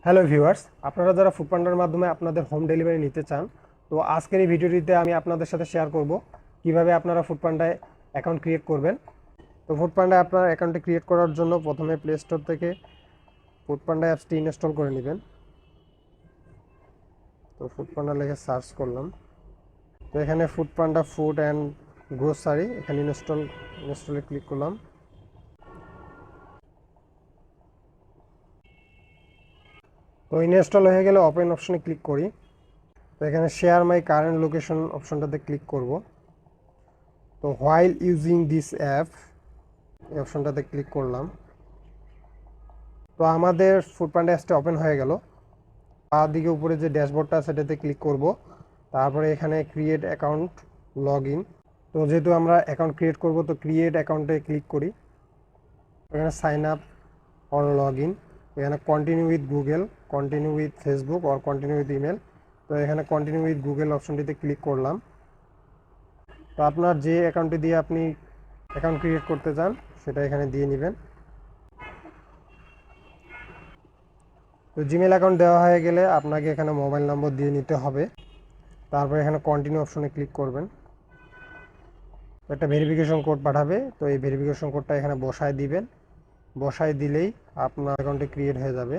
Hello viewers, আপনারা যারা ফুডপান্ডার মাধ্যমে আপনাদের হোম ডেলিভারি নিতে চান, তো আজকের এই ভিডিওটিতে আমি আপনাদের সাথে শেয়ার করব কিভাবে আপনারা ফুডপান্ডায় অ্যাকাউন্ট ক্রিয়েট করবেন। তো ফুডপান্ডায় আপনার অ্যাকাউন্টটি ক্রিয়েট করার জন্য প্রথমে প্লে স্টোর থেকে ফুডপান্ডা অ্যাপসটি ইনস্টল করে নেবেন। তো ফুডপান্ডা লিখে সার্চ করলাম। তো এখানে ফুডপান্ডা ফুড অ্যান্ড গ্রোসারি এখানে ইনস্টলে ক্লিক করলাম। তো ইনস্টল হয়ে গেলে ওপেন অপশনে ক্লিক করি। তো এখানে শেয়ার মাই কারেন্ট লোকেশন অপশনটাতে ক্লিক করব। তো হোয়াইল ইউজিং দিস অ্যাপ এই অপশনটাতে ক্লিক করলাম। তো আমাদের ফুডপান্ডা অ্যাপসটা ওপেন হয়ে গেল। বাঁ দিকে উপরে যে ড্যাশবোর্ডটা সেটাতে ক্লিক করব। তারপরে এখানে ক্রিয়েট অ্যাকাউন্ট লগ ইন। তো যেহেতু আমরা অ্যাকাউন্ট ক্রিয়েট করব, তো ক্রিয়েট অ্যাকাউন্টে ক্লিক করি। এখানে sign up or log in, এখানে continue with Google, continue with Facebook or continue with email. তো এখানে কন্টিনিউ উইথ গুগল অপশনটিতে ক্লিক করলাম। তো আপনার যে অ্যাকাউন্টটি দিয়ে আপনি অ্যাকাউন্ট ক্রিয়েট করতে চান সেটা এখানে দিয়ে নেবেন। তো জিমেল অ্যাকাউন্ট দেওয়া হয়ে গেলে আপনাকে এখানে মোবাইল নম্বর দিয়ে নিতে হবে। তারপরে এখানে কন্টিনিউ অপশনে ক্লিক করবেন। একটা ভেরিফিকেশন কোড পাঠাবে, তো এই ভেরিফিকেশন কোডটা এখানে বসায় দিবেন। বসায় দিলেই আপনার অ্যাকাউন্টে ক্রিয়েট হয়ে যাবে।